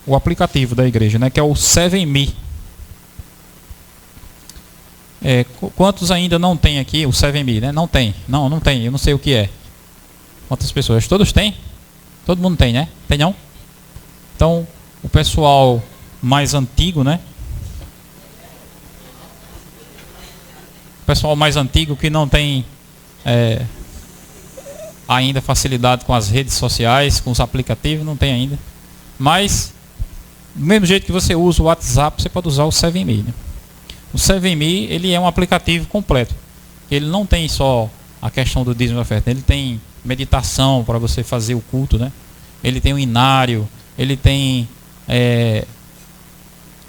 o aplicativo da igreja, né, que é o 7Me. Quantos ainda não tem aqui o 7Me, né? Não tem, não tem, eu não sei o que é. Quantas pessoas? Todos têm? Todo mundo tem, né? Tem não? Então, o pessoal mais antigo, né? O pessoal mais antigo que não tem ainda facilidade com as redes sociais, com os aplicativos, não tem ainda. Mas, do mesmo jeito que você usa o WhatsApp, você pode usar o 7Me, né? O 7Me, ele é um aplicativo completo. Ele não tem só a questão do dízimo e oferta, ele tem meditação para você fazer o culto, né? Ele tem o inário, ele tem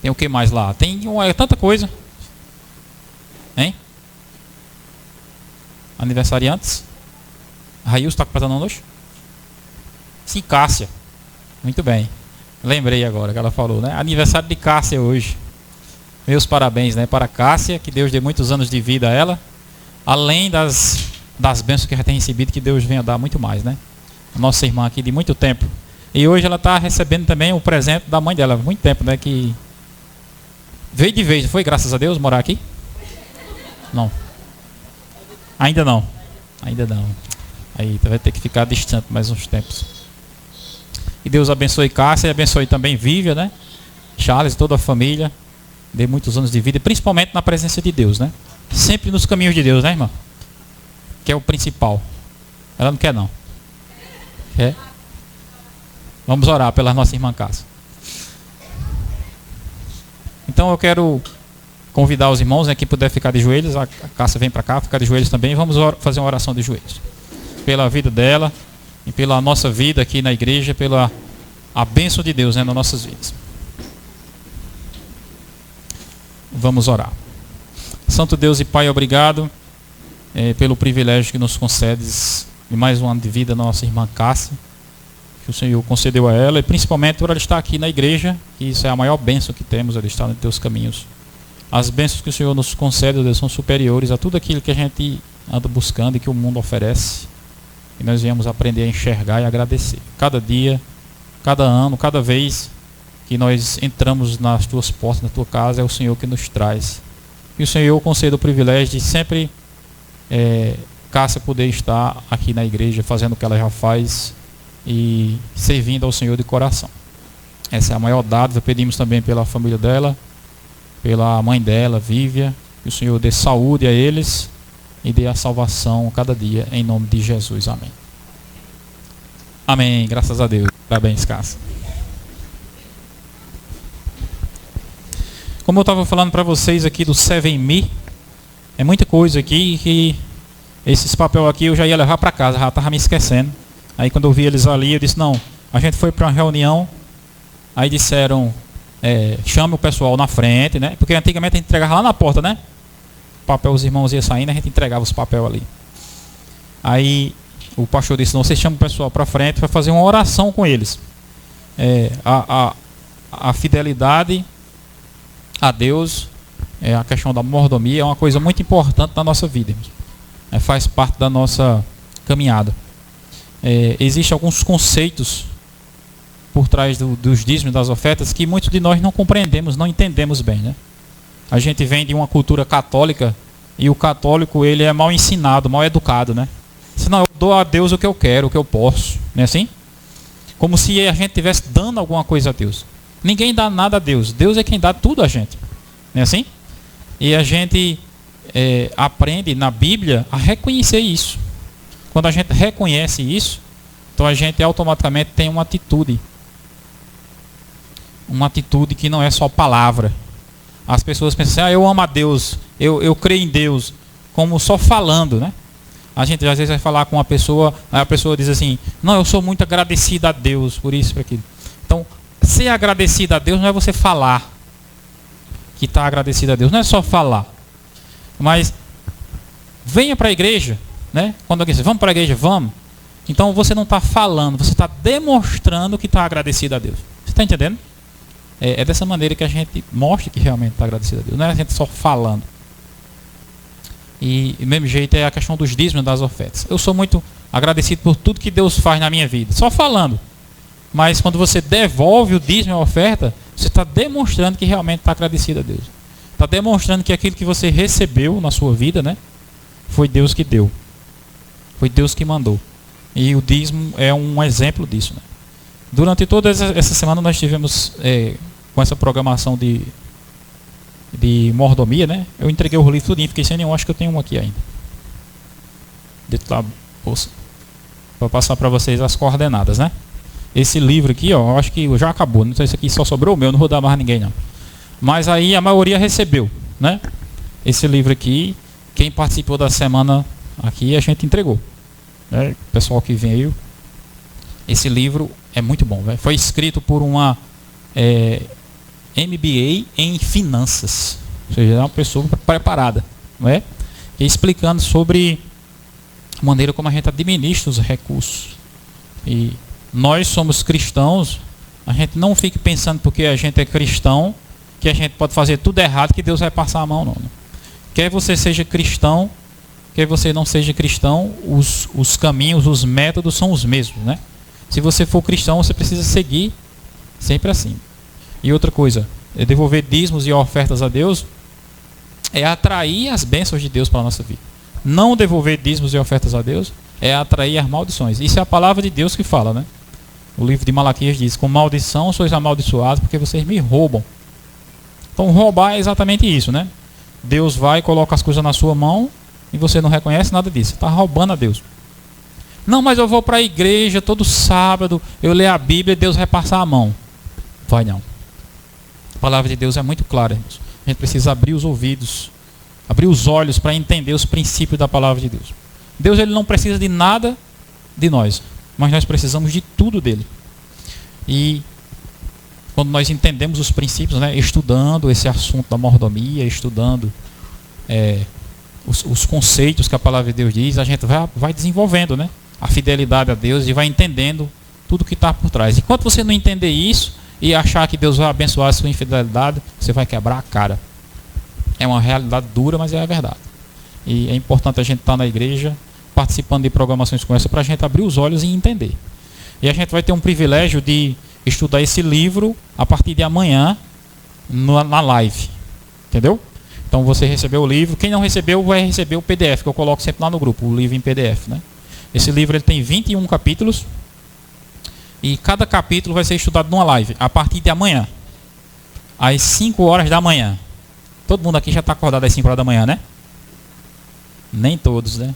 tem o que mais lá? Tem tanta coisa, hein? Aniversariantes. Raíl está completando hoje? Sim, Cássia. Muito bem. Lembrei agora que ela falou, né? Aniversário de Cássia hoje. Meus parabéns, né? Para Cássia, que Deus dê muitos anos de vida a ela. Além das bênçãos que já tem recebido, que Deus venha dar muito mais, né? A nossa irmã aqui de muito tempo. E hoje ela está recebendo também o presente da mãe dela. Muito tempo, né? Que veio de vez. Foi, graças a Deus, morar aqui? Não. Ainda não. Ainda não. Aí vai ter que ficar distante mais uns tempos. E Deus abençoe Cássia e abençoe também Vívia, né? Charles e toda a família. Dê muitos anos de vida, principalmente na presença de Deus, né? Sempre nos caminhos de Deus, né, irmã? Que é o principal. Ela não quer, não. Quer? Vamos orar pela nossa irmã Cássia. Então eu quero convidar os irmãos, né, que puder ficar de joelhos. A Cássia vem para cá, ficar de joelhos também. Vamos fazer uma oração de joelhos. Pela vida dela e pela nossa vida aqui na igreja, pela a bênção de Deus, né, nas nossas vidas. Vamos orar. Santo Deus e Pai, obrigado pelo privilégio que nos concedes de mais um ano de vida, nossa irmã Cássia, que o Senhor concedeu a ela, e principalmente por ela estar aqui na igreja, que isso é a maior bênção que temos, ela estar nos teus caminhos. As bênçãos que o Senhor nos concede, Deus, são superiores a tudo aquilo que a gente anda buscando e que o mundo oferece, e nós viemos aprender a enxergar e agradecer. Cada dia, cada ano, cada vez que nós entramos nas tuas portas, na tua casa, é o Senhor que nos traz. E o Senhor conceda o privilégio de sempre Cássia poder estar aqui na igreja, fazendo o que ela já faz e servindo ao Senhor de coração. Essa é a maior dádiva. Pedimos também pela família dela, pela mãe dela, Vívia, que o Senhor dê saúde a eles e dê a salvação cada dia, em nome de Jesus. Amém. Amém. Graças a Deus. Parabéns, Cássia. Como eu estava falando para vocês aqui do 7Me, é muita coisa aqui que esses papéis aqui eu já ia levar para casa, já estava me esquecendo. Aí quando eu vi eles ali, eu disse, não, a gente foi para uma reunião, aí disseram, chame o pessoal na frente, né? Porque antigamente a gente entregava lá na porta, né? O papel, os irmãos iam saindo, a gente entregava os papéis ali. Aí o pastor disse, não, você chama o pessoal para frente para fazer uma oração com eles. A fidelidade a Deus, a questão da mordomia é uma coisa muito importante na nossa vida, faz parte da nossa caminhada. Existem alguns conceitos por trás dos dízimos, das ofertas, que muitos de nós não compreendemos, não entendemos bem, né? A gente vem de uma cultura católica e o católico ele é mal ensinado, mal educado, né? Senão eu dou a Deus o que eu quero, o que eu posso, não é assim? Como se a gente estivesse dando alguma coisa a Deus. Ninguém dá nada a Deus. Deus é quem dá tudo a gente. Não é assim? E a gente aprende na Bíblia a reconhecer isso. Quando a gente reconhece isso, então a gente automaticamente tem uma atitude. Uma atitude que não é só palavra. As pessoas pensam assim, eu amo a Deus, eu creio em Deus, como só falando, né? A gente às vezes vai falar com uma pessoa, aí a pessoa diz assim, não, eu sou muito agradecida a Deus por isso, por aquilo. Então, ser agradecido a Deus não é você falar que está agradecido a Deus, não é só falar. Mas venha para a igreja, né? Quando alguém diz, vamos para a igreja, vamos. Então você não está falando, você está demonstrando que está agradecido a Deus. Você está entendendo? É dessa maneira que a gente mostra que realmente está agradecido a Deus. Não é a gente só falando. E do mesmo jeito é a questão dos dízimos, das ofertas. Eu sou muito agradecido por tudo que Deus faz na minha vida. Só falando. Mas quando você devolve o dízimo e a oferta, você está demonstrando que realmente está agradecido a Deus. Está demonstrando que aquilo que você recebeu na sua vida, né, foi Deus que deu. Foi Deus que mandou. E o dízimo é um exemplo disso, né? Durante toda essa semana nós tivemos com essa programação de mordomia, né? Eu entreguei o livro tudinho, fiquei sem nenhum, acho que eu tenho um aqui ainda. Dentro da bolsa. Vou passar para vocês as coordenadas, né? Esse livro aqui, ó, eu acho que já acabou. Não sei, esse aqui só sobrou o meu, não vou dar mais a ninguém não. Mas aí a maioria recebeu, né? Esse livro aqui, quem participou da semana aqui, a gente entregou. Né? O pessoal que veio. Esse livro é muito bom, véio. Foi escrito por uma MBA em finanças. Ou seja, é uma pessoa preparada, não é? E explicando sobre a maneira como a gente administra os recursos. E nós somos cristãos, a gente não fique pensando porque a gente é cristão que a gente pode fazer tudo errado que Deus vai passar a mão, não. Quer você seja cristão, quer você não seja cristão, os caminhos, os métodos são os mesmos, né? Se você for cristão, você precisa seguir sempre assim. E outra coisa, devolver dízimos e ofertas a Deus é atrair as bênçãos de Deus para a nossa vida. Não devolver dízimos e ofertas a Deus é atrair as maldições. Isso é a palavra de Deus que fala, né? O livro de Malaquias diz: com maldição sois amaldiçoados porque vocês me roubam. Então roubar é exatamente isso, né? Deus vai e coloca as coisas na sua mão e você não reconhece nada disso. Você está roubando a Deus. Não, mas eu vou para a igreja todo sábado, eu leio a Bíblia e Deus vai passar a mão. Vai não. A palavra de Deus é muito clara, irmãos. A gente precisa abrir os ouvidos, abrir os olhos para entender os princípios da palavra de Deus. Deus, ele não precisa de nada de nós, mas nós precisamos de tudo dele. E quando nós entendemos os princípios, né, estudando esse assunto da mordomia, estudando os conceitos que a palavra de Deus diz, a gente vai desenvolvendo, né, a fidelidade a Deus e vai entendendo tudo que está por trás. Enquanto você não entender isso e achar que Deus vai abençoar a sua infidelidade, você vai quebrar a cara. É uma realidade dura, mas é a verdade. E é importante a gente estar na igreja, participando de programações como essa, para a gente abrir os olhos e entender. E a gente vai ter um privilégio de estudar esse livro a partir de amanhã na live. Entendeu? Então você recebeu o livro. Quem não recebeu vai receber o PDF, que eu coloco sempre lá no grupo, o livro em PDF, né? Esse livro ele tem 21 capítulos. E cada capítulo vai ser estudado numa live, a partir de amanhã, às 5 horas da manhã. Todo mundo aqui já está acordado às 5 horas da manhã, né? Nem todos, né?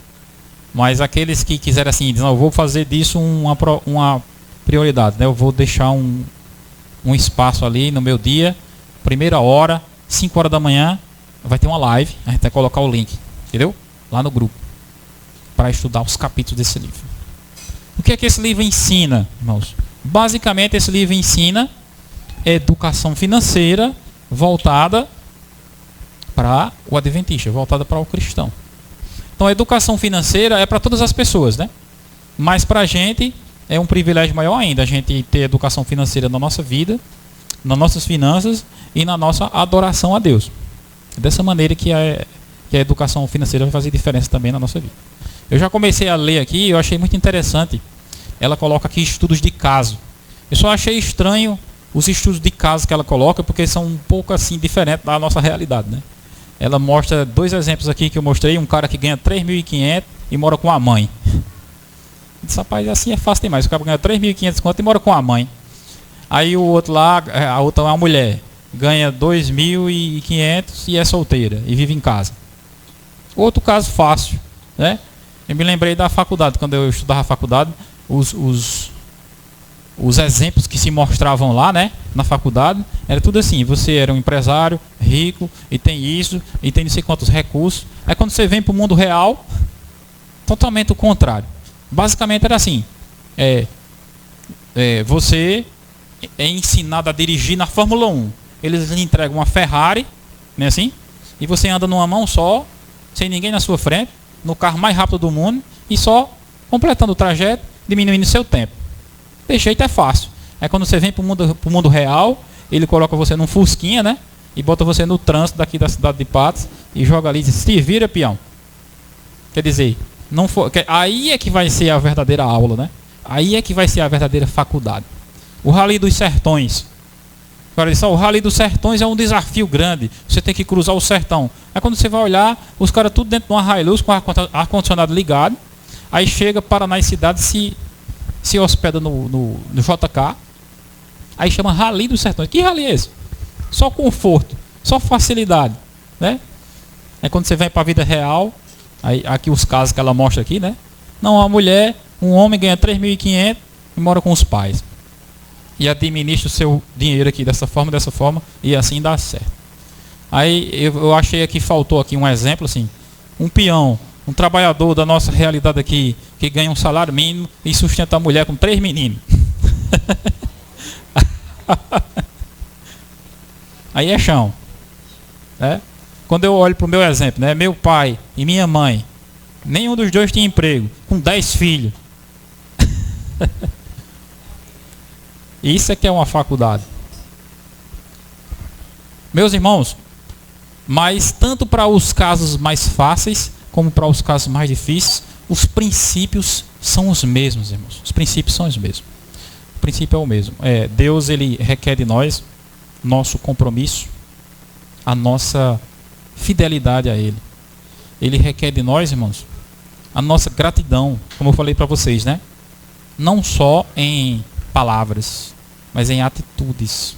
Mas aqueles que quiserem assim, dizem, não, eu vou fazer disso uma prioridade, né? Eu vou deixar um espaço ali no meu dia, primeira hora, 5 horas da manhã, vai ter uma live, a gente vai colocar o link, entendeu? Lá no grupo, para estudar os capítulos desse livro. O que é que esse livro ensina, irmãos? Basicamente, esse livro ensina educação financeira voltada para o adventista, voltada para o cristão. Então, a educação financeira é para todas as pessoas, né? Mas para a gente é um privilégio maior ainda, a gente ter educação financeira na nossa vida, nas nossas finanças e na nossa adoração a Deus. É dessa maneira que a educação financeira vai fazer diferença também na nossa vida. Eu já comecei a ler aqui, eu achei muito interessante. Ela coloca aqui estudos de caso. Eu só achei estranho os estudos de caso que ela coloca, porque são um pouco assim diferentes da nossa realidade, né? Ela mostra 2 exemplos aqui que eu mostrei. Um cara que ganha 3.500 e mora com a mãe. Esse rapaz, assim é fácil demais. O cara ganha 3.500 conto e mora com a mãe. Aí o outro lá, a outra é uma mulher, ganha 2.500 e é solteira e vive em casa. Outro caso fácil, né? Eu me lembrei da faculdade, quando eu estudava a faculdade, os exemplos que se mostravam lá, né, na faculdade, era tudo assim: você era um empresário rico e tem isso, e tem não sei quantos recursos. Aí quando você vem para o mundo real, totalmente o contrário. Basicamente era assim: você é ensinado a dirigir na Fórmula 1. Eles lhe entregam uma Ferrari, né, assim, e você anda numa mão só, sem ninguém na sua frente, no carro mais rápido do mundo, e só completando o trajeto, diminuindo o seu tempo. Desse jeito é fácil. Aí quando você vem para o mundo real, ele coloca você num fusquinha, né? E bota você no trânsito daqui da cidade de Patos e joga ali e diz: se vira, peão. Quer dizer, aí é que vai ser a verdadeira aula, né? Aí é que vai ser a verdadeira faculdade. O Rally dos Sertões. O cara disse, o Rally dos Sertões é um desafio grande. Você tem que cruzar o sertão. Aí quando você vai olhar, os caras tudo dentro de uma Hilux com ar-condicionado ligado. Aí chega, para nas cidades, se hospeda no JK. Aí chama Rally dos Sertões. Que rally é esse? Só conforto, só facilidade, né? Aí quando você vem para a vida real, aí, aqui os casos que ela mostra aqui, né? Não, uma mulher, um homem ganha 3.500 e mora com os pais. E administra o seu dinheiro aqui dessa forma, e assim dá certo. Aí eu achei que faltou aqui um exemplo, assim, um peão, um trabalhador da nossa realidade aqui, que ganha um salário mínimo e sustenta a mulher com 3 meninos. Aí é chão, né? Quando eu olho para o meu exemplo, né? Meu pai e minha mãe, nenhum dos dois tinha emprego, com 10 filhos. Isso é que é uma faculdade. Meus irmãos, mas tanto para os casos mais fáceis como para os casos mais difíceis, os princípios são os mesmos, irmãos. Os princípios são os mesmos. O princípio é o mesmo. Deus, ele requer de nós nosso compromisso, a nossa fidelidade a Ele. Ele requer de nós, irmãos, a nossa gratidão, como eu falei para vocês, né? Não só em palavras, mas em atitudes.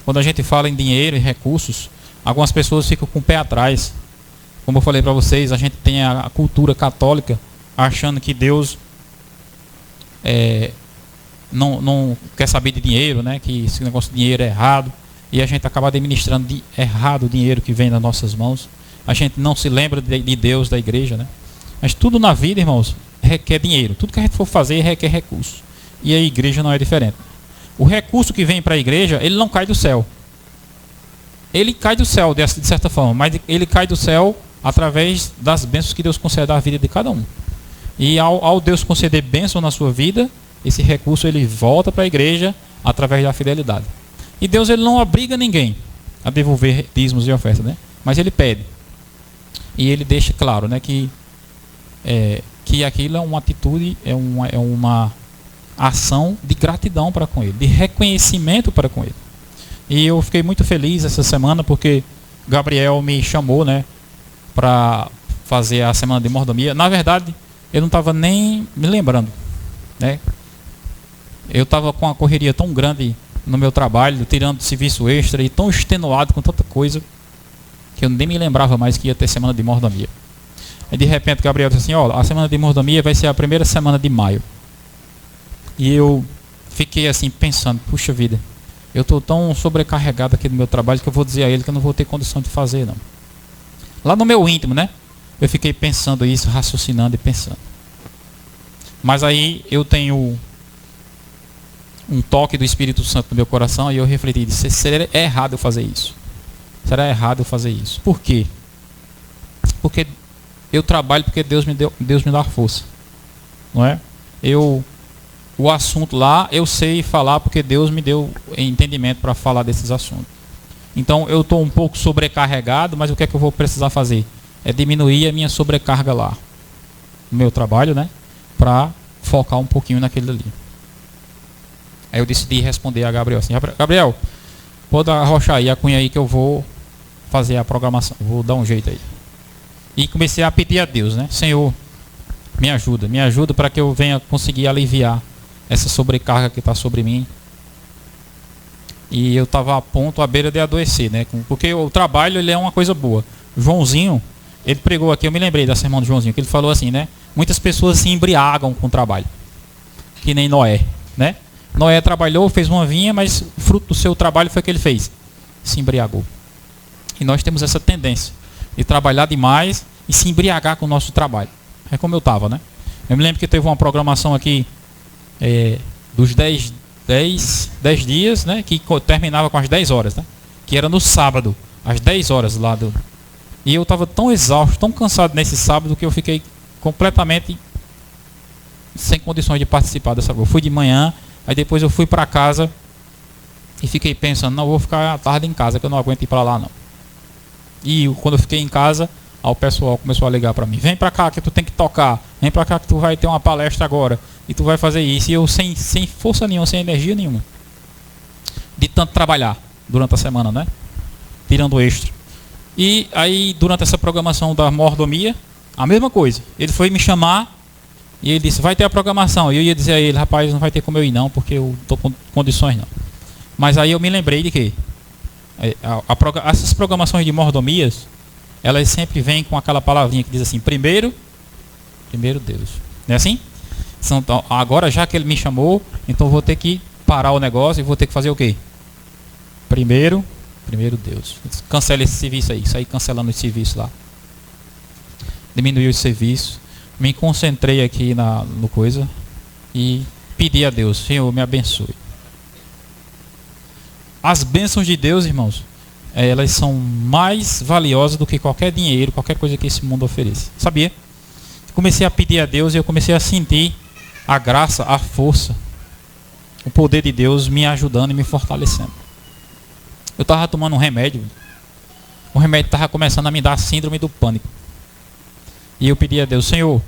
Quando a gente fala em dinheiro e recursos, algumas pessoas ficam com o pé atrás. Como eu falei para vocês, a gente tem a cultura católica achando que Deus não quer saber de dinheiro, né? Que esse negócio de dinheiro é errado. E a gente acaba administrando errado o dinheiro que vem nas nossas mãos. A gente não se lembra de Deus, da igreja, né? Mas tudo na vida, irmãos, requer dinheiro. Tudo que a gente for fazer requer recurso. E a igreja não é diferente. O recurso que vem para a igreja, ele não cai do céu. Ele cai do céu, de certa forma, mas ele cai do céu através das bênçãos que Deus concede à vida de cada um. E ao Deus conceder bênção na sua vida, esse recurso ele volta para a igreja através da fidelidade. E Deus, ele não obriga ninguém a devolver dízimos e ofertas, né? Mas ele pede. E ele deixa claro, né, que aquilo é uma atitude, é uma ação de gratidão para com ele, de reconhecimento para com ele. E eu fiquei muito feliz essa semana porque Gabriel me chamou, né, para fazer a semana de mordomia. Na verdade, eu não estava nem me lembrando, né? Eu estava com uma correria tão grande no meu trabalho, tirando serviço extra e tão extenuado com tanta coisa que eu nem me lembrava mais que ia ter semana de mordomia. Aí de repente Gabriel disse assim, a semana de mordomia vai ser a primeira semana de maio. E eu fiquei assim pensando, puxa vida, eu estou tão sobrecarregado aqui no meu trabalho que eu vou dizer a ele que eu não vou ter condição de fazer, não. Lá no meu íntimo, né? Eu fiquei pensando isso, raciocinando e pensando. Mas aí eu tenho um toque do Espírito Santo no meu coração e eu refleti e disse, será errado eu fazer isso? Será errado eu fazer isso? Por quê? Porque eu trabalho porque Deus me dá força. Não é? O assunto lá, eu sei falar porque Deus me deu entendimento para falar desses assuntos. Então eu estou um pouco sobrecarregado, mas o que é que eu vou precisar fazer? É diminuir a minha sobrecarga lá, no meu trabalho, né? Para focar um pouquinho naquele ali. Aí eu decidi responder a Gabriel assim, Gabriel, pode arrochar aí a cunha aí que eu vou fazer a programação, vou dar um jeito aí. E comecei a pedir a Deus, né? Senhor, me ajuda para que eu venha conseguir aliviar essa sobrecarga que está sobre mim. E eu estava a ponto, à beira de adoecer, né? Porque o trabalho, ele é uma coisa boa. Joãozinho, ele pregou aqui, eu me lembrei da sermão do Joãozinho, que ele falou assim, né? Muitas pessoas se embriagam com o trabalho, que nem Noé, né? Noé trabalhou, fez uma vinha, mas o fruto do seu trabalho foi o que ele fez, se embriagou. E nós temos essa tendência de trabalhar demais e se embriagar com o nosso trabalho. É como eu estava, né? Eu me lembro que teve uma programação aqui dos 10 dias, né? Que terminava com as 10 horas, né? Que era no sábado, às 10 horas lá do... E eu estava tão exausto, tão cansado nesse sábado que eu fiquei completamente sem condições de participar dessa coisa. Eu fui de manhã, aí depois eu fui para casa e fiquei pensando, não, vou ficar à tarde em casa, que eu não aguento ir para lá não. E quando eu fiquei em casa, o pessoal começou a ligar para mim, vem para cá que tu tem que tocar, vem para cá que tu vai ter uma palestra agora, e tu vai fazer isso. E eu sem força nenhuma, sem energia nenhuma, de tanto trabalhar durante a semana, né? Tirando o extra. E aí, durante essa programação da mordomia, a mesma coisa. Ele foi me chamar e ele disse, vai ter a programação. E eu ia dizer a ele, rapaz, não vai ter como eu ir não, porque eu estou com condições não. Mas aí eu me lembrei de que essas programações de mordomias, elas sempre vêm com aquela palavrinha que diz assim, primeiro Deus. Não é assim? Então, agora já que ele me chamou, então eu vou ter que parar o negócio e vou ter que fazer o quê? Primeiro Deus. Cancela esse serviço aí. Saí cancelando esse serviço lá. Diminuiu esse serviço. Me concentrei aqui no coisa. E pedi a Deus, Senhor, me abençoe. As bênçãos de Deus, irmãos, elas são mais valiosas do que qualquer dinheiro, qualquer coisa que esse mundo ofereça. Sabia? Comecei a pedir a Deus e eu comecei a sentir a graça, a força, o poder de Deus me ajudando e me fortalecendo. Eu estava tomando um remédio. O remédio estava começando a me dar a síndrome do pânico. E eu pedi a Deus, Senhor,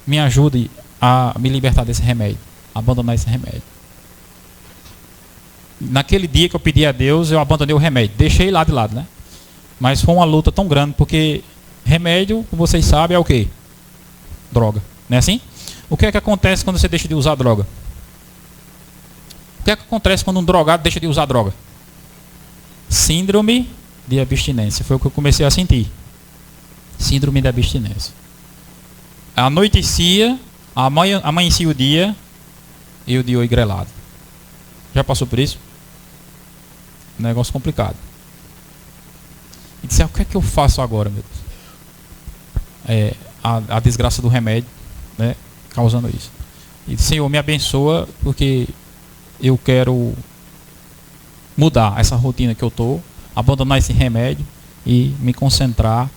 me ajude a me libertar desse remédio, a abandonar esse remédio. Naquele dia que eu pedi a Deus, eu abandonei o remédio. Deixei lá de lado, né? Mas foi uma luta tão grande, porque remédio, como vocês sabem, é o quê? Droga. Não é assim? O que é que acontece quando você deixa de usar droga? O que é que acontece quando um drogado deixa de usar droga? Síndrome de abstinência. Foi o que eu comecei a sentir. Síndrome de abstinência. Anoitecia, amanhecia o dia, e o de oi grelado. Já passou por isso? Negócio complicado. E disse, o que é que eu faço agora, meu Deus? A desgraça do remédio, né, causando isso. E disse, Senhor, me abençoa, porque eu quero mudar essa rotina que eu estou, abandonar esse remédio e me concentrar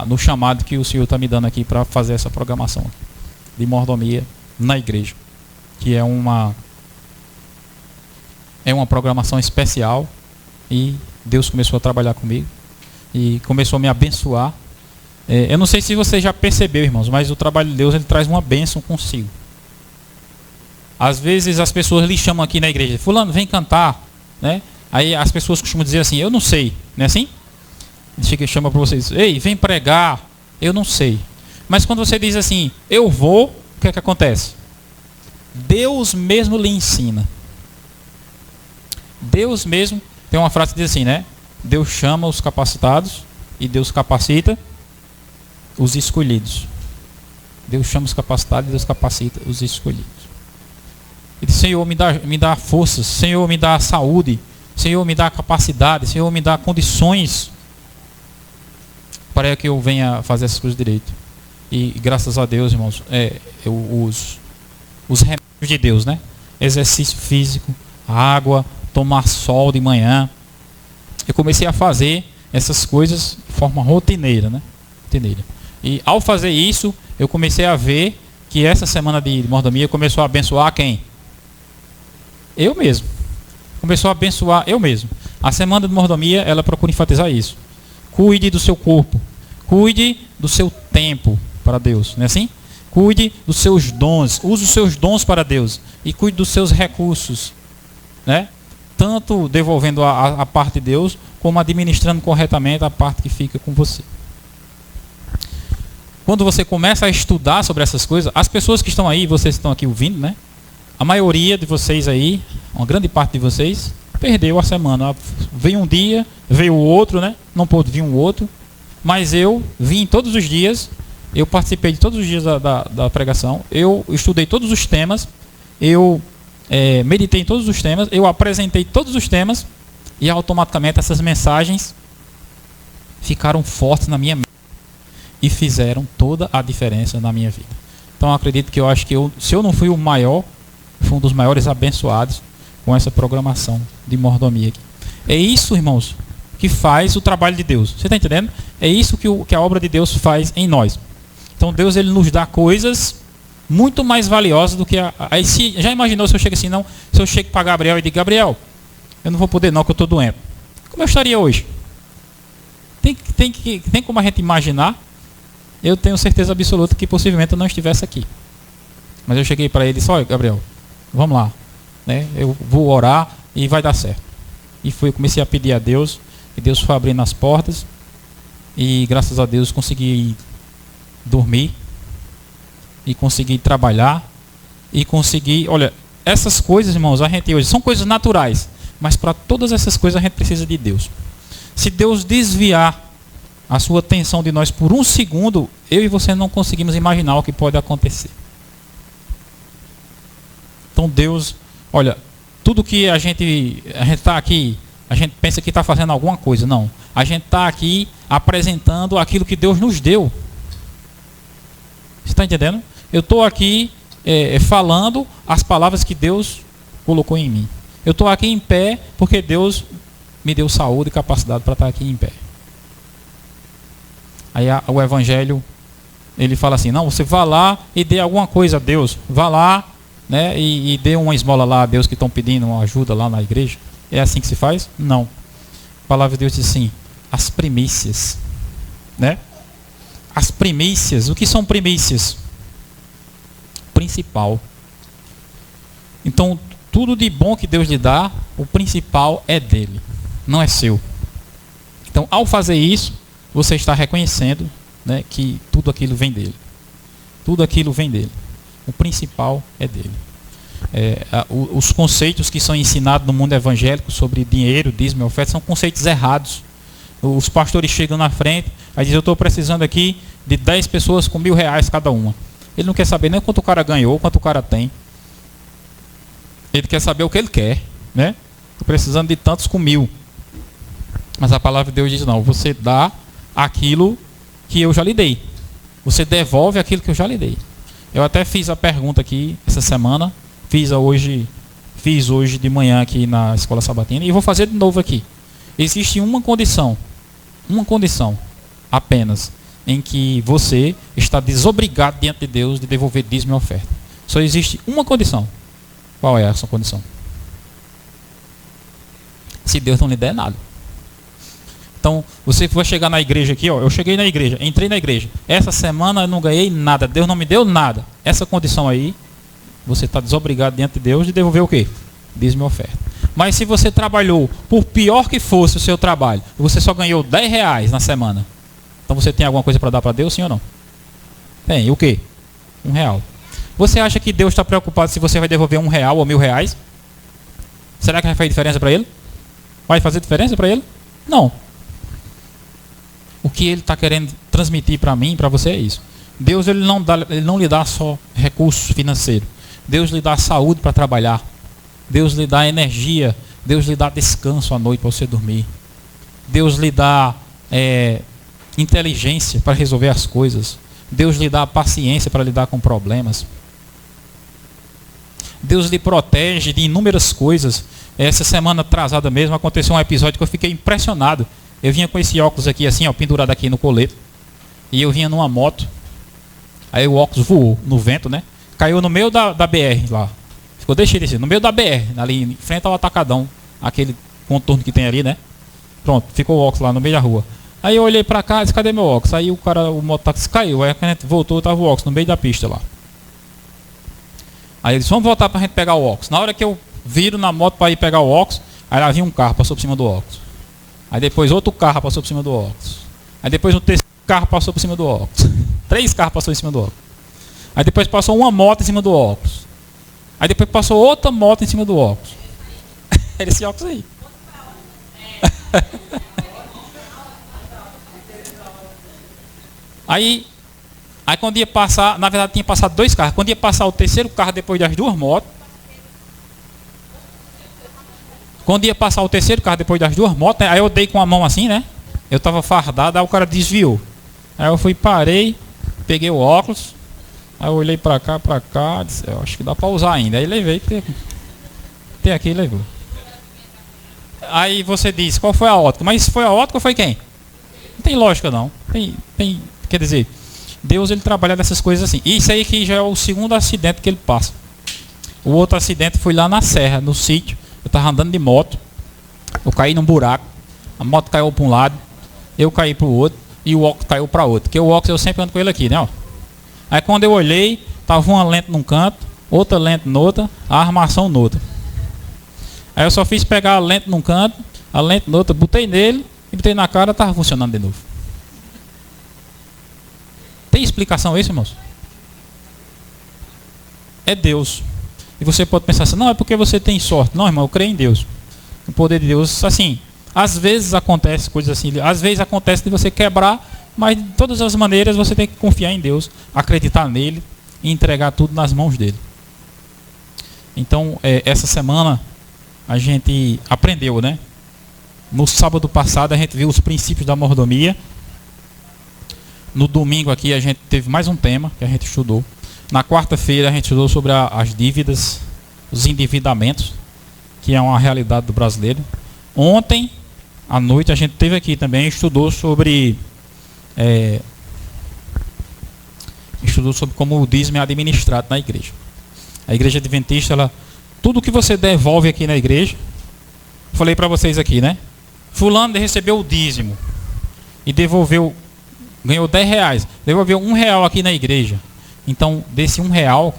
no chamado que o Senhor está me dando aqui para fazer essa programação de mordomia na igreja, que é uma programação especial. E Deus começou a trabalhar comigo e começou a me abençoar. Eu não sei se você já percebeu, irmãos, mas o trabalho de Deus, ele traz uma bênção consigo. Às vezes as pessoas lhe chamam aqui na igreja, fulano, vem cantar, né? Aí as pessoas costumam dizer assim, eu não sei, não é assim? Chama para vocês, ei, vem pregar, eu não sei. Mas quando você diz assim, eu vou, o que é que acontece? Deus mesmo lhe ensina. Deus mesmo, tem uma frase que diz assim, né? Deus chama os capacitados e Deus capacita os escolhidos. Deus chama os capacitados e Deus capacita os escolhidos. Ele diz, Senhor, me dá forças, Senhor, me dá saúde, Senhor, me dá capacidade, Senhor, me dá condições para que eu venha fazer essas coisas direito. E graças a Deus, irmãos, os remédios de Deus, né? Exercício físico, água, tomar sol de manhã. Eu comecei a fazer essas coisas de forma rotineira, né? Rotineira. E ao fazer isso, eu comecei a ver que essa semana de mordomia começou a abençoar quem? Eu mesmo. Começou a abençoar eu mesmo. A semana de mordomia, ela procura enfatizar isso. Cuide do seu corpo. Cuide do seu tempo para Deus. Não é assim? Cuide dos seus dons. Use os seus dons para Deus. E cuide dos seus recursos. Né? Tanto devolvendo a parte de Deus, como administrando corretamente a parte que fica com você. Quando você começa a estudar sobre essas coisas, as pessoas que estão aí, vocês estão aqui ouvindo, né? A maioria de vocês aí, uma grande parte de vocês, perdeu a semana. Veio um dia, veio o outro, né? Não pôde vir um outro. Mas eu vim todos os dias, eu participei de todos os dias da pregação, eu estudei todos os temas, eu meditei em todos os temas, eu apresentei todos os temas e automaticamente essas mensagens ficaram fortes na minha mente e fizeram toda a diferença na minha vida. Então eu acredito que se eu não fui o maior, fui um dos maiores abençoados com essa programação de mordomia aqui. É isso, irmãos, que faz o trabalho de Deus. Você está entendendo? É isso que a obra de Deus faz em nós. Então Deus, ele nos dá coisas muito mais valiosas do que já imaginou se eu chego assim, não? Se eu chego para Gabriel e digo, Gabriel, eu não vou poder não, que eu estou doente. Como eu estaria hoje? Tem como a gente imaginar? Eu tenho certeza absoluta que possivelmente eu não estivesse aqui. Mas eu cheguei para ele e disse, olha, Gabriel, vamos lá, né? Eu vou orar e vai dar certo. E comecei a pedir a Deus, e Deus foi abrindo as portas, e graças a Deus consegui dormir, e consegui trabalhar, e consegui, olha, essas coisas, irmãos, a gente hoje, são coisas naturais, mas para todas essas coisas a gente precisa de Deus. Se Deus desviar a sua atenção de nós por um segundo, eu e você não conseguimos imaginar o que pode acontecer. Então Deus, olha, tudo que a gente está aqui, a gente pensa que está fazendo alguma coisa. Não, a gente está aqui apresentando aquilo que Deus nos deu. Você está entendendo? Eu estou aqui falando as palavras que Deus colocou em mim. Eu estou aqui em pé porque Deus me deu saúde e capacidade para estar aqui em pé. Aí o Evangelho, ele fala assim, não, você vá lá e dê alguma coisa a Deus. Vá lá, né, e dê uma esmola lá a Deus que estão pedindo uma ajuda lá na igreja. É assim que se faz? Não. A palavra de Deus diz assim, as primícias. Né? As primícias, o que são primícias? Principal. Então, tudo de bom que Deus lhe dá, o principal é dele, não é seu. Então, ao fazer isso, você está reconhecendo, né, que tudo aquilo vem dele. Tudo aquilo vem dele. O principal é dele. Os conceitos que são ensinados no mundo evangélico sobre dinheiro, dízimo e oferta são conceitos errados. Os pastores chegam na frente, aí dizem, eu estou precisando aqui de 10 pessoas com R$1.000 cada uma. Ele não quer saber nem quanto o cara ganhou, quanto o cara tem. Ele quer saber o que ele quer, né? Estou precisando de tantos com 1.000. Mas a palavra de Deus diz, não, você dá aquilo que eu já lhe dei. Você devolve aquilo que eu já lhe dei. Eu até fiz a pergunta aqui essa semana, fiz hoje de manhã aqui na Escola Sabatina e vou fazer de novo aqui. Existe uma condição apenas, em que você está desobrigado diante de Deus de devolver dízimo e oferta. Só existe uma condição. Qual é essa condição? Se Deus não lhe der nada. Então, você vai chegar na igreja aqui, ó, eu cheguei na igreja, entrei na igreja. Essa semana eu não ganhei nada, Deus não me deu nada. Essa condição aí, você está desobrigado diante de Deus de devolver o quê? Dízimo e oferta. Mas se você trabalhou, por pior que fosse o seu trabalho, e você só ganhou R$10 na semana, então você tem alguma coisa para dar para Deus, sim ou não? Tem, o quê? R$1. Você acha que Deus está preocupado se você vai devolver R$1 ou R$1.000? Será que vai fazer diferença para Ele? Vai fazer diferença para Ele? Não. O que Ele está querendo transmitir para mim e para você é isso. Deus ele não lhe dá só recursos financeiros. Deus lhe dá saúde para trabalhar. Deus lhe dá energia. Deus lhe dá descanso à noite para você dormir. Deus lhe dá inteligência para resolver as coisas. Deus lhe dá paciência para lidar com problemas. Deus lhe protege de inúmeras coisas. Essa semana atrasada mesmo aconteceu um episódio que eu fiquei impressionado. Eu vinha com esse óculos aqui assim, ó, pendurado aqui no colete. E eu vinha numa moto. Aí o óculos voou no vento, né? Caiu no meio da BR lá. Ficou, deixa ele assim, no meio da BR, ali em frente ao Atacadão. Aquele contorno que tem ali, né? Pronto, ficou o óculos lá no meio da rua. Aí eu olhei pra cá e disse, cadê meu óculos? Aí o mototáxi caiu. Aí a gente voltou, tava o óculos no meio da pista lá. Aí eles, vamos voltar pra gente pegar o óculos. Na hora que eu viro na moto para ir pegar o óculos, aí lá vinha um carro, passou por cima do óculos. Aí depois outro carro passou por cima do óculos. Aí depois um terceiro carro passou por cima do óculos. 3 carros passaram em cima do óculos. Aí depois passou uma moto em cima do óculos. Aí depois passou outra moto em cima do óculos. Era esse óculos aí. Aí quando ia passar, na verdade tinha passado 2 carros. Quando ia passar o terceiro carro depois das 2 motos. Quando ia passar o terceiro carro depois das 2 motos, né, aí eu dei com a mão assim, né? Eu tava fardado, aí o cara desviou. Aí eu fui, parei, peguei o óculos. Aí eu olhei pra cá, disse, eu acho que dá pra usar ainda. Aí levei, tem aqui e levou. Aí você diz, qual foi a ótica? Mas foi a ótica ou foi quem? Não tem lógica não. Quer dizer, Deus ele trabalha dessas coisas assim. Isso aí que já é o segundo acidente que ele passa. O outro acidente foi lá na serra, no sítio. Eu estava andando de moto. Eu caí num buraco. A moto caiu para um lado. Eu caí para o outro. E o óculos caiu para outro. Porque o óculos eu sempre ando com ele aqui, né? Ó. Aí quando eu olhei, Tava uma lente num canto, outra lente noutra, a armação noutra. Aí eu só fiz pegar a lente num canto, a lente noutra, botei nele e botei na cara, estava funcionando de novo. Tem explicação isso, irmãos? É Deus. E você pode pensar assim, não, é porque você tem sorte. Não, irmão, eu creio em Deus. O poder de Deus, assim, às vezes acontece coisas assim, às vezes acontece de você quebrar, mas de todas as maneiras você tem que confiar em Deus, acreditar nele e entregar tudo nas mãos dele. Então, essa semana a gente aprendeu, né? No sábado passado a gente viu os princípios da mordomia. No domingo aqui a gente teve mais um tema que a gente estudou. Na quarta-feira a gente estudou sobre as dívidas, os endividamentos, que é uma realidade do brasileiro. Ontem à noite a gente teve aqui também, estudou sobre como o dízimo é administrado na igreja. A igreja adventista, tudo que você devolve aqui na igreja, falei para vocês aqui, né? Fulano recebeu o dízimo e devolveu, ganhou 10 reais, devolveu R$1 aqui na igreja. Então, desse R$1,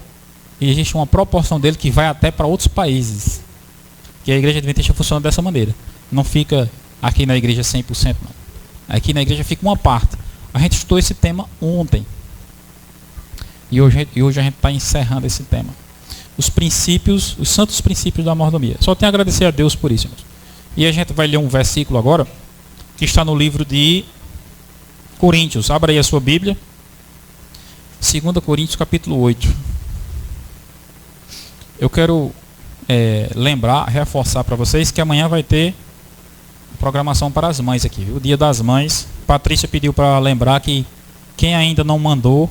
existe uma proporção dele que vai até para outros países. Que a igreja adventista funciona dessa maneira. Não fica aqui na igreja 100%, não. Aqui na igreja fica uma parte. A gente estudou esse tema ontem. E hoje a gente está encerrando esse tema. Os princípios, os santos princípios da mordomia. Só tenho a agradecer a Deus por isso, irmãos. E a gente vai ler um versículo agora, que está no livro de Coríntios. Abra aí a sua Bíblia. 2 Coríntios capítulo 8. Eu quero reforçar para vocês que amanhã vai ter programação para as mães aqui. O Dia das Mães. Patrícia pediu para lembrar que quem ainda não mandou,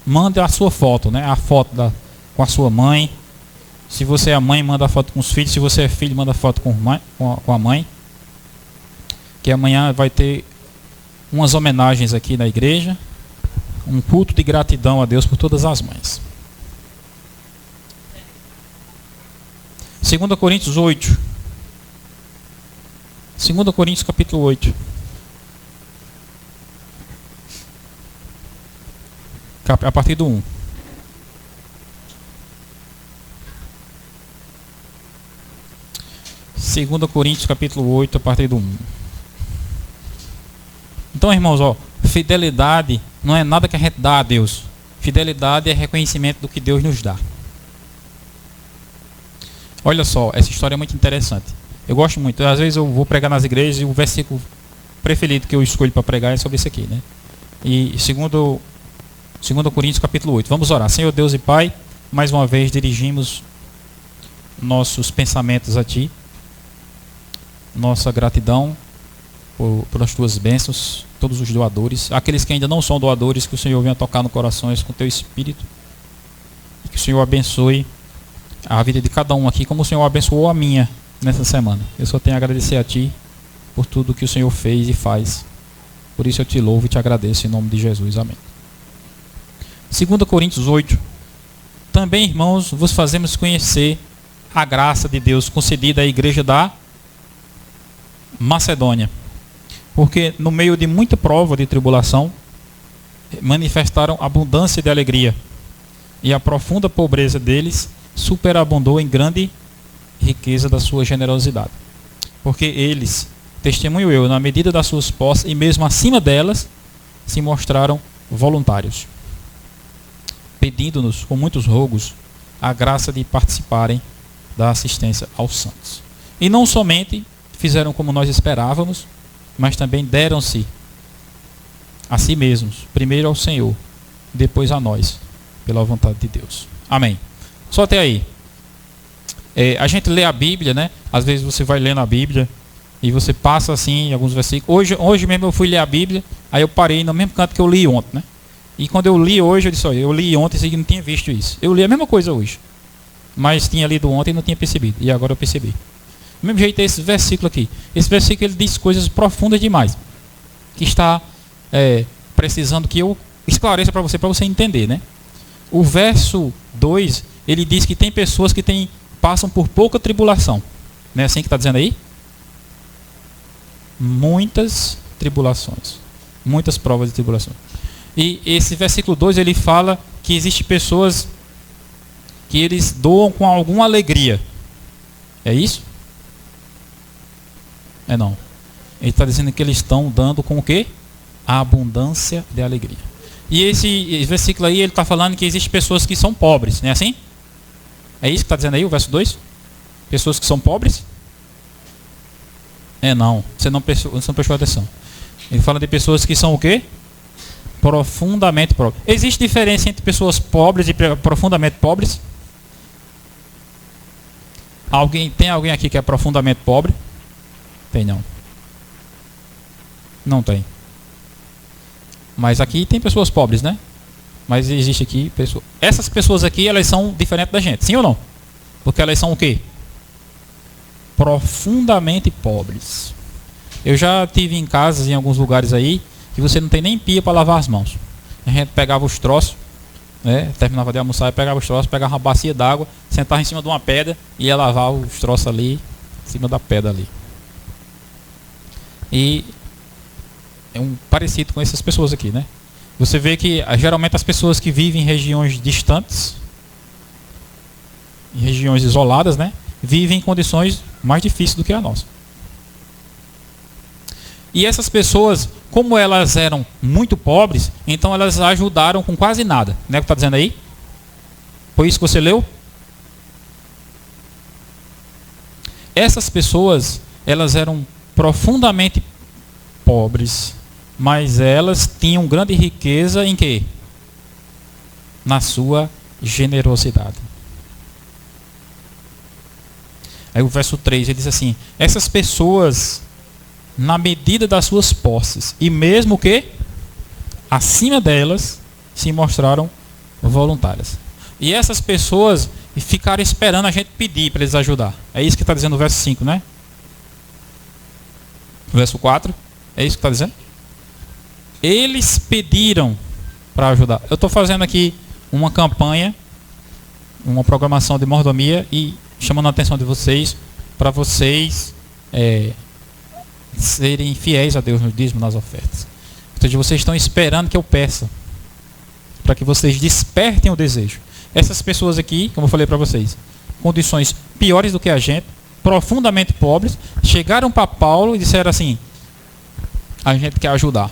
mande a sua foto, né? A foto com a sua mãe. Se você é mãe, manda a foto com os filhos. Se você é filho, manda a foto com a mãe. Que amanhã vai ter umas homenagens aqui na igreja. Um culto de gratidão a Deus por todas as mães. 2 Coríntios 8. 2 Coríntios capítulo 8. A partir do 1. Segunda Coríntios capítulo 8, a partir do 1. Então, irmãos, fidelidade não é nada que a gente dá a Deus. Fidelidade é reconhecimento do que Deus nos dá. Olha só, essa história é muito interessante. Eu gosto muito. Às vezes eu vou pregar nas igrejas e o versículo preferido que eu escolho para pregar é sobre isso aqui, né? E 2 Coríntios capítulo 8. Vamos orar. Senhor Deus e Pai, mais uma vez dirigimos nossos pensamentos a Ti. Nossa gratidão por as Tuas bênçãos, todos os doadores, aqueles que ainda não são doadores, que o Senhor venha tocar no corações com Teu Espírito, e que o Senhor abençoe a vida de cada um aqui, como o Senhor abençoou a minha nessa semana. Eu só tenho a agradecer a Ti por tudo que o Senhor fez e faz. Por isso eu Te louvo e Te agradeço em nome de Jesus. Amém. 2 Coríntios 8. Também, irmãos, vos fazemos conhecer a graça de Deus concedida à igreja da Macedônia, porque no meio de muita prova de tribulação manifestaram abundância de alegria, e a profunda pobreza deles superabundou em grande riqueza da sua generosidade, porque eles, testemunho eu, na medida das suas posses e mesmo acima delas, se mostraram voluntários, pedindo-nos com muitos rogos a graça de participarem da assistência aos santos. E não somente fizeram como nós esperávamos, mas também deram-se a si mesmos, primeiro ao Senhor, depois a nós, pela vontade de Deus. Amém. Só até aí. A gente lê a Bíblia, né? Às vezes você vai lendo a Bíblia e você passa assim em alguns versículos. Hoje mesmo eu fui ler a Bíblia, aí eu parei no mesmo canto que eu li ontem, né? E quando eu li hoje, eu disse, olha, eu li ontem e não tinha visto isso. Eu li a mesma coisa hoje, mas tinha lido ontem e não tinha percebido, e agora eu percebi. Do mesmo jeito é esse versículo aqui. Esse versículo ele diz coisas profundas demais, que está precisando que eu esclareça para você entender, né? O verso 2, ele diz que tem pessoas que passam por pouca tribulação. Não é assim que está dizendo aí? Muitas tribulações. Muitas provas de tribulação. E esse versículo 2, ele fala que existem pessoas que eles doam com alguma alegria. É isso? É não. Ele está dizendo que eles estão dando com o quê? A abundância de alegria. E esse versículo aí, ele está falando que existem pessoas que são pobres, não é assim? É isso que está dizendo aí, o verso 2? Pessoas que são pobres? É não, você não prestou atenção. Ele fala de pessoas que são o quê? Profundamente pobres. Existe diferença entre pessoas pobres e profundamente pobres? Tem alguém aqui que é profundamente pobre? Tem não. Não tem. Mas aqui tem pessoas pobres, né? Mas existe aqui pessoas. Essas pessoas aqui, elas são diferentes da gente, sim ou não? Porque elas são o quê? Profundamente pobres. Eu já tive em casas, em alguns lugares aí, que você não tem nem pia para lavar as mãos. A gente pegava os troços, né? Terminava de almoçar e pegava os troços, pegava uma bacia d'água, sentava em cima de uma pedra e ia lavar os troços ali, em cima da pedra ali. E é parecido com essas pessoas aqui, né? Você vê que geralmente as pessoas que vivem em regiões distantes, em regiões isoladas, né? Vivem em condições mais difíceis do que a nossa. E essas pessoas, como elas eram muito pobres, então elas ajudaram com quase nada. Não é o que está dizendo aí? Foi isso que você leu? Essas pessoas, elas eram profundamente pobres, mas elas tinham grande riqueza em quê? Na sua generosidade. Aí o verso 3, ele diz assim: essas pessoas, na medida das suas posses, e mesmo que acima delas, se mostraram voluntárias. E essas pessoas ficaram esperando a gente pedir para eles ajudar. É isso que está dizendo o verso 5, né? O verso 4, é isso que está dizendo? Eles pediram para ajudar. Eu estou fazendo aqui uma campanha, uma programação de mordomia e chamando a atenção de vocês, para vocês serem fiéis a Deus no dízimo, nas ofertas. Ou seja, vocês estão esperando que eu peça, para que vocês despertem o desejo. Essas pessoas aqui, como eu falei para vocês, condições piores do que a gente, profundamente pobres, chegaram para Paulo e disseram assim: a gente quer ajudar.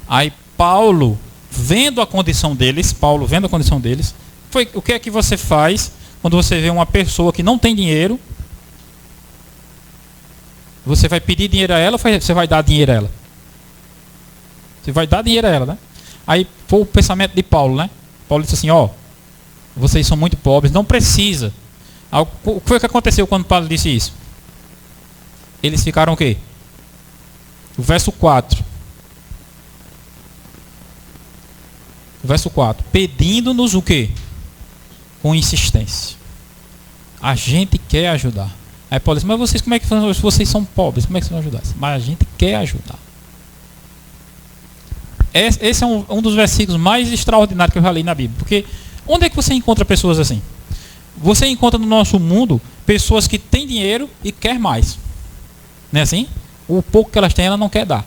Aí Paulo, vendo a condição deles, foi: o que é que você faz quando você vê uma pessoa que não tem dinheiro? Você vai pedir dinheiro a ela ou você vai dar dinheiro a ela? Você vai dar dinheiro a ela, né? Aí foi o pensamento de Paulo, né? Paulo disse assim: ó, vocês são muito pobres, não precisa. O que foi que aconteceu quando Paulo disse isso? Eles ficaram o quê? O verso 4. O verso 4. Pedindo-nos o quê? Com insistência. A gente quer ajudar. Aí Paulo disse: mas vocês, como é que vocês são pobres? Como é que vocês vão ajudar? Mas a gente quer ajudar. Esse é um dos versículos mais extraordinários que eu já li na Bíblia. Porque onde é que você encontra pessoas assim? Você encontra no nosso mundo pessoas que têm dinheiro e quer mais. Não é assim? O pouco que elas têm, ela não quer dar.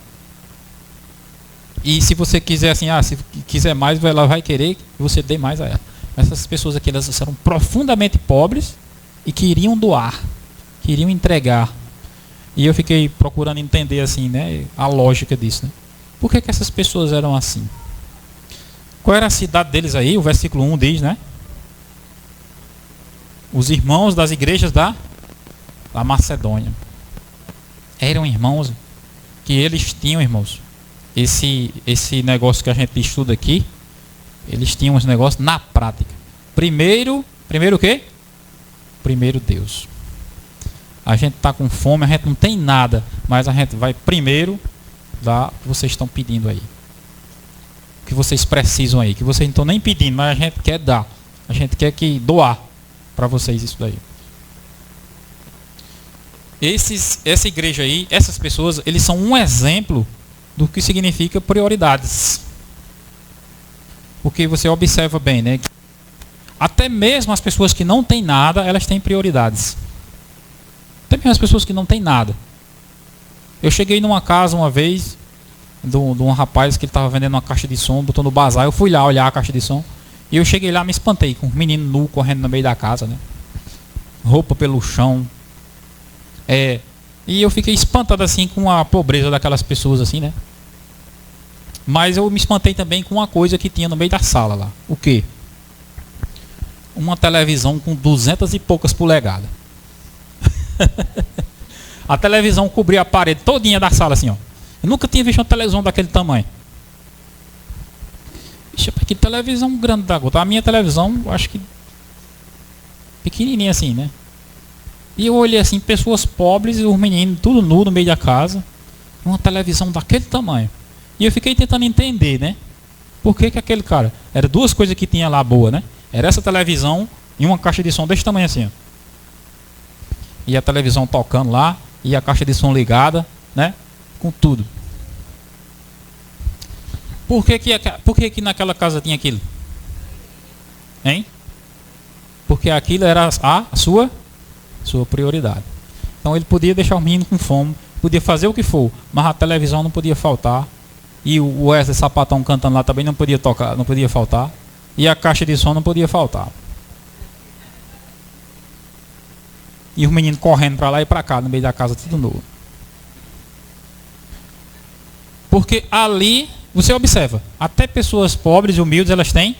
E se você quiser assim, se quiser mais, ela vai querer que você dê mais a ela. Essas pessoas aqui, elas eram profundamente pobres e queriam doar, queriam entregar. E eu fiquei procurando entender assim, né, a lógica disso, né? Por que essas pessoas eram assim? Qual era a cidade deles aí? O versículo 1 diz, né? Os irmãos das igrejas da Macedônia. Eram irmãos que eles tinham, irmãos, esse negócio que a gente estuda aqui, eles tinham esse negócio na prática. Primeiro o quê? Primeiro Deus. A gente está com fome, a gente não tem nada, mas a gente vai primeiro dar o que vocês estão pedindo aí. O que vocês precisam aí, que vocês não estão nem pedindo, mas a gente quer dar. A gente quer doar para vocês isso daí. Essa igreja aí, essas pessoas, eles são um exemplo do que significa prioridades. Porque você observa bem, né? Até mesmo as pessoas que não têm nada, elas têm prioridades. Até mesmo as pessoas que não têm nada. Eu cheguei numa casa uma vez, de um rapaz que ele estava vendendo uma caixa de som, botou no bazar. Eu fui lá olhar a caixa de som. E eu cheguei lá, me espantei com um menino nu correndo no meio da casa, né? Roupa pelo chão. E eu fiquei espantado assim com a pobreza daquelas pessoas assim, né? Mas eu me espantei também com uma coisa que tinha no meio da sala lá. O quê? Uma televisão com 200 e poucas polegadas. A televisão cobria a parede todinha da sala assim, ó. Eu nunca tinha visto uma televisão daquele tamanho. Deixa eu ver, que televisão grande da gota. A minha televisão, acho que pequenininha assim, né? E eu olhei assim, pessoas pobres e os meninos tudo nu no meio da casa. Uma televisão daquele tamanho. E eu fiquei tentando entender, né? Por que aquele cara... Era duas coisas que tinha lá boa, né? Era essa televisão e uma caixa de som desse tamanho assim, ó. E a televisão tocando lá. E a caixa de som ligada, né? Com tudo. Por que naquela casa tinha aquilo? Hein? Porque aquilo era a sua prioridade. Então ele podia deixar o menino com fome, podia fazer o que for, mas a televisão não podia faltar. E o Wesley Sapatão cantando lá também não podia tocar, não podia faltar. E a caixa de som não podia faltar. E os meninos correndo para lá e para cá, no meio da casa, tudo novo. Porque ali, você observa, até pessoas pobres e humildes, elas têm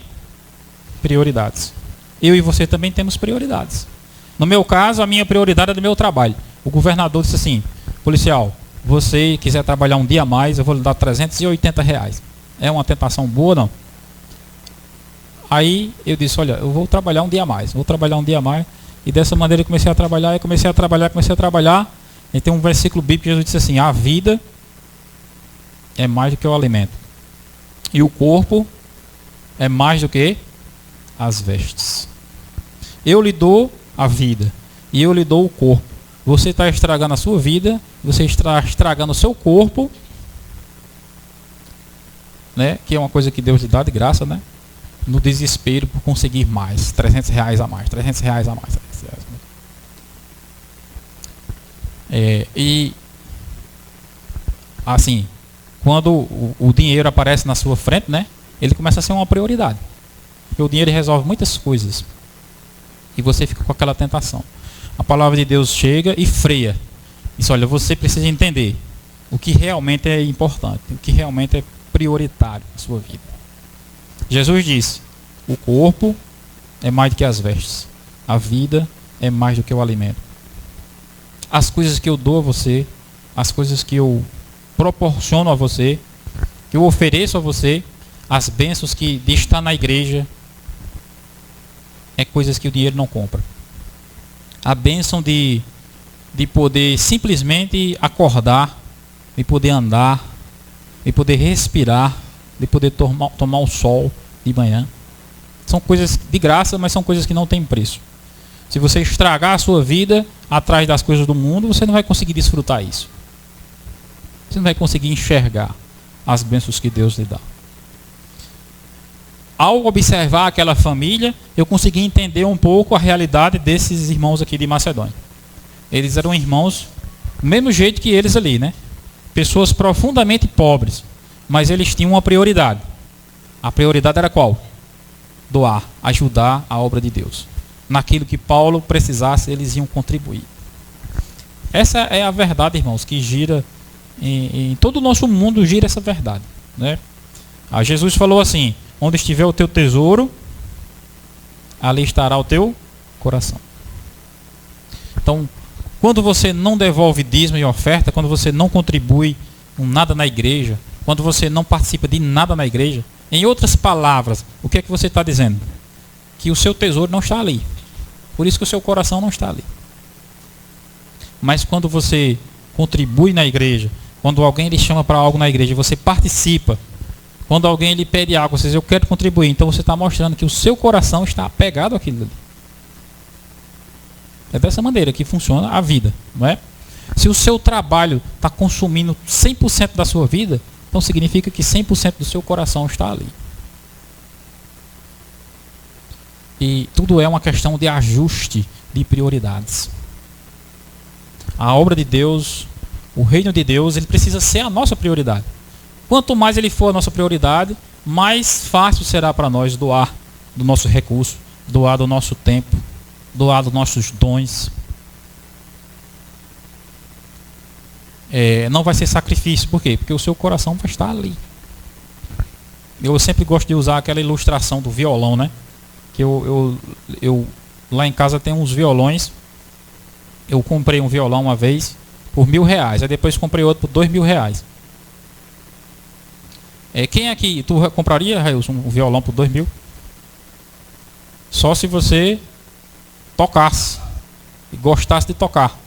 prioridades. Eu e você também temos prioridades. No meu caso, a minha prioridade é do meu trabalho. O governador disse assim: policial, você quiser trabalhar um dia a mais, eu vou lhe dar R$380. É uma tentação boa, não? Aí eu disse: olha, eu vou trabalhar um dia a mais. E dessa maneira eu comecei a trabalhar. E tem um versículo bíblico que Jesus disse assim: a vida é mais do que o alimento. E o corpo é mais do que as vestes. Eu lhe dou a vida e eu lhe dou o corpo. Você está estragando a sua vida, você está estragando o seu corpo, né? Que é uma coisa que Deus lhe dá de graça, né? No desespero por conseguir mais, R$300 a mais, R$300 a mais. E assim, quando o dinheiro aparece na sua frente, né? Ele começa a ser uma prioridade. Porque o dinheiro resolve muitas coisas. E você fica com aquela tentação. A palavra de Deus chega e freia. Diz: olha, você precisa entender o que realmente é importante, o que realmente é prioritário na sua vida. Jesus disse: o corpo é mais do que as vestes. A vida é mais do que o alimento. As coisas que eu dou a você, as coisas que eu proporciono a você, que eu ofereço a você, as bênçãos de estar na igreja, é coisas que o dinheiro não compra. A bênção de poder simplesmente acordar, de poder andar, de poder respirar, de poder tomar o sol de manhã. São coisas de graça, mas são coisas que não têm preço. Se você estragar a sua vida atrás das coisas do mundo, você não vai conseguir desfrutar isso. Você não vai conseguir enxergar as bênçãos que Deus lhe dá. Ao observar aquela família, eu consegui entender um pouco a realidade desses irmãos aqui de Macedônia. Eles eram irmãos do mesmo jeito que eles ali, né? Pessoas profundamente pobres, mas eles tinham uma prioridade. A prioridade era qual? Doar, ajudar a obra de Deus. Naquilo que Paulo precisasse, eles iam contribuir. Essa é a verdade, irmãos, que gira em todo o nosso mundo, gira essa verdade, né? Jesus falou assim: onde estiver o teu tesouro, ali estará o teu coração. Então, quando você não devolve dízimo e oferta, quando você não contribui com nada na igreja, quando você não participa de nada na igreja, em outras palavras, o que é que você está dizendo? Que o seu tesouro não está ali. Por isso que o seu coração não está ali. Mas quando você contribui na igreja, quando alguém lhe chama para algo na igreja, você participa. Quando alguém lhe pede algo, você diz: eu quero contribuir. Então você está mostrando que o seu coração está apegado àquilo ali. É dessa maneira que funciona a vida, não é? Se o seu trabalho está consumindo 100% da sua vida, então significa que 100% do seu coração está ali. E tudo é uma questão de ajuste de prioridades. A obra de Deus, o reino de Deus, ele precisa ser a nossa prioridade. Quanto mais ele for a nossa prioridade, mais fácil será para nós doar do nosso recurso, doar do nosso tempo, doar dos nossos dons. Não vai ser sacrifício. Por quê? Porque o seu coração vai estar ali. Eu sempre gosto de usar aquela ilustração do violão, né? Que eu lá em casa tem uns violões. Eu comprei um violão uma vez por R$1.000. Aí depois comprei outro por R$2.000. Quem aqui, tu compraria, Railson, um violão por R$2.000? Só se você tocasse e gostasse de tocar.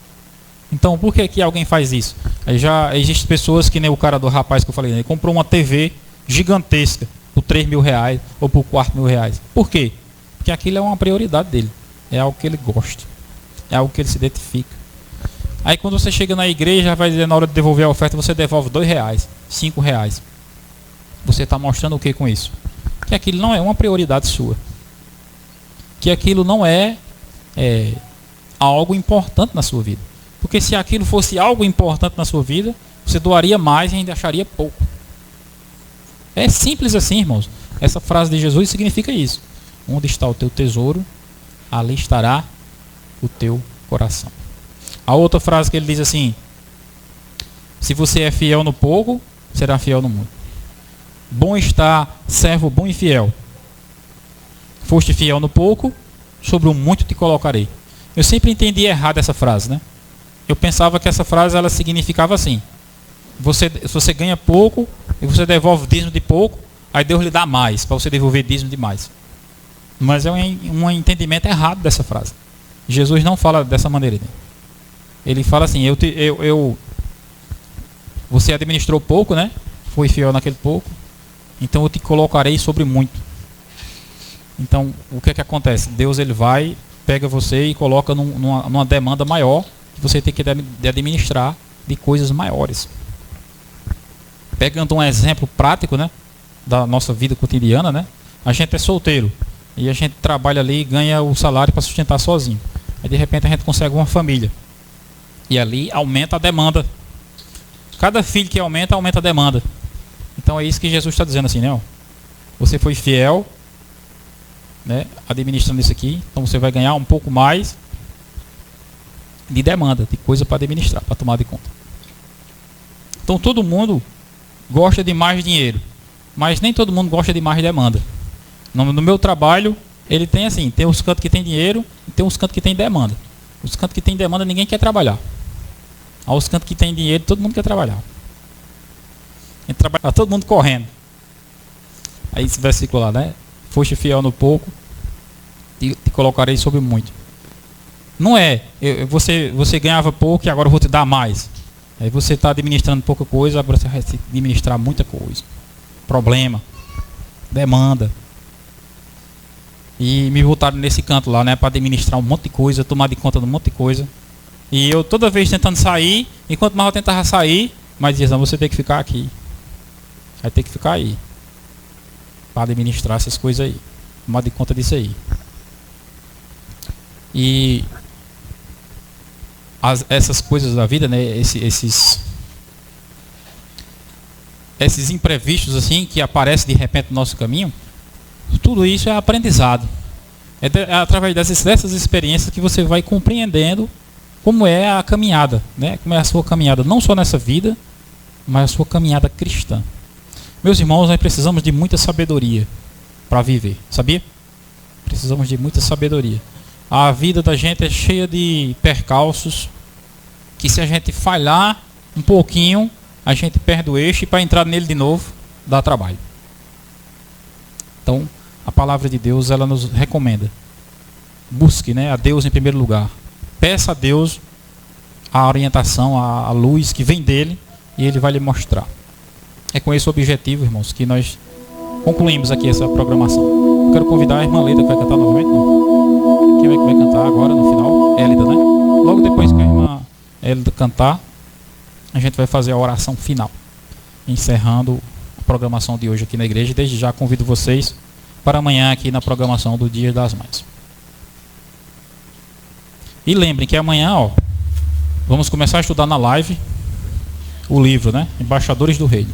Então, por que alguém faz isso? Aí já existem pessoas que nem o cara do rapaz que eu falei, né? Ele comprou uma TV gigantesca por R$3.000 ou por R$4.000. Por quê? Porque aquilo é uma prioridade dele. É algo que ele gosta. É algo que ele se identifica. Aí quando você chega na igreja, vai dizer na hora de devolver a oferta, você devolve R$2, R$5. Você está mostrando o que com isso? Que aquilo não é uma prioridade sua. Que aquilo não é algo importante na sua vida. Porque se aquilo fosse algo importante na sua vida, você doaria mais e ainda acharia pouco. É simples assim, irmãos. Essa frase de Jesus significa isso. Onde está o teu tesouro, ali estará o teu coração. A outra frase que ele diz assim: se você é fiel no pouco, será fiel no muito. Bom está, servo bom e fiel. Foste fiel no pouco, sobre o muito te colocarei. Eu sempre entendi errado essa frase, né? Eu pensava que essa frase ela significava assim: você ganha pouco e você devolve dízimo de pouco, aí Deus lhe dá mais para você devolver dízimo de mais. Mas é um entendimento errado dessa frase. Jesus não fala dessa maneira. Ele fala assim: você administrou pouco, né? Foi fiel naquele pouco, então eu te colocarei sobre muito. Então o que acontece? Deus ele vai, pega você e coloca numa demanda maior que você tem que administrar de coisas maiores. Pegando um exemplo prático, né, da nossa vida cotidiana, né? A gente é solteiro e a gente trabalha ali e ganha o salário para sustentar sozinho. Aí de repente a gente consegue uma família e ali aumenta a demanda. Cada filho que aumenta a demanda. Então é isso que Jesus está dizendo assim, né? Você foi fiel, né, administrando isso aqui, então você vai ganhar um pouco mais de demanda, de coisa para administrar, para tomar de conta. Então todo mundo gosta de mais dinheiro, mas nem todo mundo gosta de mais demanda. No meu trabalho, ele tem assim, tem os cantos que tem dinheiro e tem os cantos que tem demanda. Os cantos que tem demanda ninguém quer trabalhar. Aos cantos que tem dinheiro, todo mundo quer trabalhar. Tá todo mundo correndo. Aí esse versículo lá, né? Foste fiel no pouco, te colocarei sobre muito. Não é, você ganhava pouco e agora eu vou te dar mais. Aí você está administrando pouca coisa, agora você vai administrar muita coisa. Problema, demanda. E me botaram nesse canto lá, né? Para administrar um monte de coisa, tomar de conta de um monte de coisa. E eu toda vez tentando sair, enquanto mais eu tentava sair, mas dizia, não, você tem que ficar aqui. Vai ter que ficar aí. Para administrar essas coisas aí. Tomar de conta disso aí. E essas coisas da vida, né? Esses imprevistos assim que aparecem de repente no nosso caminho, tudo isso é aprendizado. É através dessas experiências que você vai compreendendo como é a caminhada, né? Como é a sua caminhada, não só nessa vida, mas a sua caminhada cristã. Meus irmãos, nós precisamos de muita sabedoria para viver, sabia? Precisamos de muita sabedoria. A vida da gente é cheia de percalços, que se a gente falhar um pouquinho, a gente perde o eixo e para entrar nele de novo, dá trabalho. Então, a palavra de Deus, ela nos recomenda. Busque, né, a Deus em primeiro lugar. Peça a Deus a orientação, a luz que vem dele e ele vai lhe mostrar. É com esse objetivo, irmãos, que nós concluímos aqui essa programação. Eu quero convidar a irmã Leida, que vai cantar novamente. Não. Quem vai cantar agora no final? Élida, né? Logo depois que a irmã Élida cantar, a gente vai fazer a oração final, encerrando a programação de hoje aqui na igreja. Desde já convido vocês para amanhã aqui na programação do Dia das Mães. E lembrem que amanhã, vamos começar a estudar na live o livro, né? Embaixadores do Reino.